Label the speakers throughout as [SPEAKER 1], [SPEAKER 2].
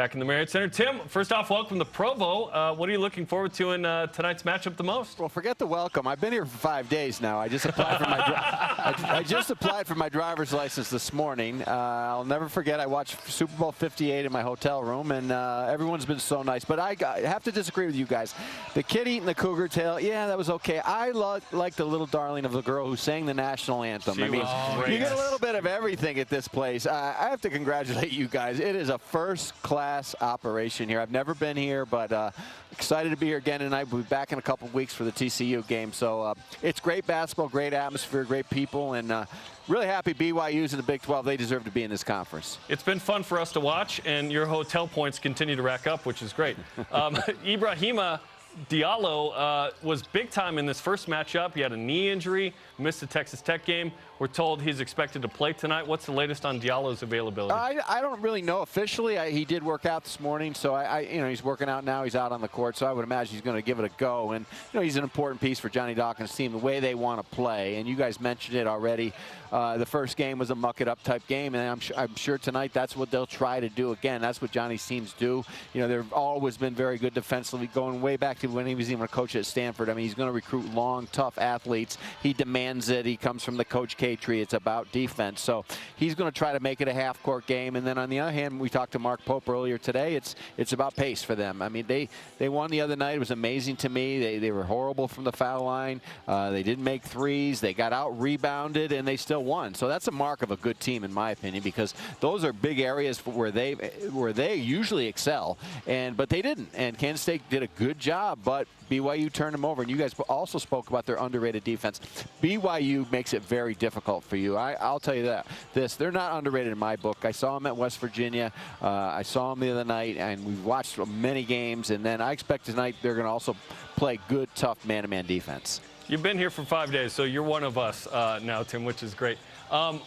[SPEAKER 1] Back in the Marriott Center. Tim, first off, welcome to Provo. What are you looking forward to in tonight's matchup the most?
[SPEAKER 2] Well, forget the welcome. I've been here for 5 days now. I just applied for my I just applied for my driver's license this morning. I'll never forget. I watched Super Bowl 58 in my hotel room, and everyone's been so nice. But I have to disagree with you guys. The kid eating the cougar tail, yeah, that was okay. I like the little darling of the girl who sang the national anthem.
[SPEAKER 1] She was great.
[SPEAKER 2] You get a little bit of everything at this place. I have to congratulate you guys. It is a first-class operation here. I've never been here, but excited to be here again tonight. We'll be back in a couple of weeks for the TCU game. So it's great basketball, great atmosphere, great people, and really happy BYU's in the Big 12. They deserve to be in this conference.
[SPEAKER 1] It's been fun for us to watch, and your hotel points continue to rack up, which is great. Ibrahima Diallo was big time in this first matchup. He had a knee injury, missed the Texas Tech game. We're told he's expected to play tonight. What's the latest on Diallo's availability?
[SPEAKER 2] I don't really know officially. He did work out this morning, so he's working out now. He's out on the court, so I would imagine he's going to give it a go. And he's an important piece for Johnny Dawkins' team, the way they want to play. And you guys mentioned it already. The first game was a muck-it-up type game, and I'm sure tonight that's what they'll try to do again. That's what Johnny's teams do. They've always been very good defensively, going way back to when he was even a coach at Stanford. I mean, he's going to recruit long, tough athletes. He demands it. He comes from the Coach K tree. It's about defense. So he's going to try to make it a half-court game. And then on the other hand, we talked to Mark Pope earlier today. It's about pace for them. I mean, they won the other night. It was amazing to me. They were horrible from the foul line. They didn't make threes. They got out-rebounded, and they still won. So that's a mark of a good team, in my opinion, because those are big areas where they usually excel, but they didn't. And Kansas State did a good job, but BYU turned them over. And you guys also spoke about their underrated defense. BYU makes it very difficult for you. I'll tell you they're not underrated in my book. I saw them at West Virginia. I saw them the other night, and we've watched many games. And then I expect tonight they're going to also play good, tough man-to-man defense.
[SPEAKER 1] You've been here for 5 days, so you're one of us now, Tim, which is great.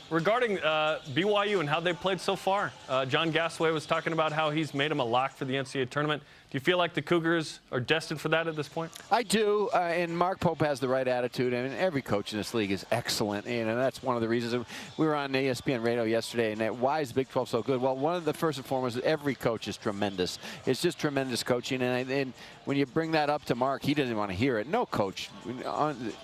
[SPEAKER 1] Regarding BYU and how they played so far, John Gasaway was talking about how he's made them a lock for the NCAA tournament. Do you feel like the Cougars are destined for that at this point?
[SPEAKER 2] I do, and Mark Pope has the right attitude. I mean, every coach in this league is excellent, and that's one of the reasons. We were on ESPN Radio yesterday, and why is Big 12 so good? Well, one of the first and foremost, every coach is tremendous. It's just tremendous coaching, and when you bring that up to Mark, he doesn't want to hear it. No coach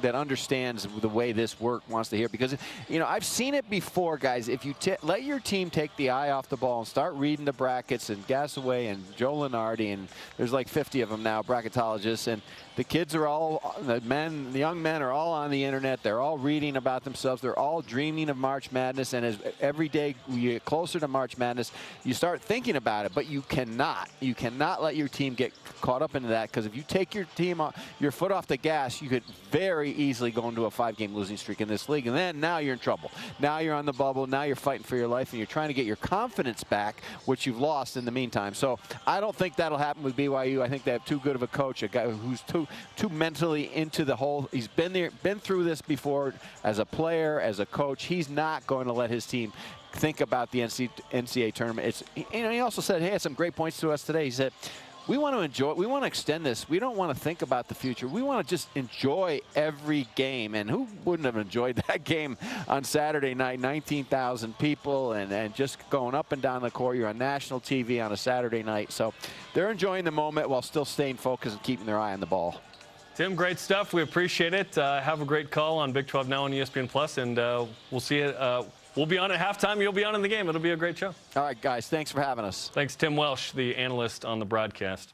[SPEAKER 2] that understands the way this works wants to hear it, because I've seen it before, guys. If you let your team take the eye off the ball and start reading the brackets, and Gasaway and Joe Lenardi, and there's like 50 of them now, bracketologists, and the kids are all, the young men are all on the internet. They're all reading about themselves. They're all dreaming of March Madness, and as every day you get closer to March Madness, you start thinking about it, but you cannot let your team get caught up into that, because if you take your foot off the gas, you could very easily go into a 5-game losing streak in this league, and then now you're in trouble. Now you're on the bubble. Now you're fighting for your life, and you're trying to get your confidence back, which you've lost in the meantime. So I don't think that'll happen with BYU. I think they have too good of a coach, a guy who's too mentally into the whole. He's been through this before as a player, as a coach. He's not going to let his team think about the NCAA tournament. He also said, hey, had some great points to us today. He said, we want to enjoy it. We want to extend this. We don't want to think about the future. We want to just enjoy every game. And who wouldn't have enjoyed that game on Saturday night? 19,000 people and just going up and down the court. You're on national TV on a Saturday night. So they're enjoying the moment while still staying focused and keeping their eye on the ball.
[SPEAKER 1] Tim, great stuff. We appreciate it. Have a great call on Big 12 Now on ESPN+, and we'll see it. We'll be on at halftime. You'll be on in the game. It'll be a great show.
[SPEAKER 2] All right, guys. Thanks for having us.
[SPEAKER 1] Thanks, Tim Welsh, the analyst on the broadcast.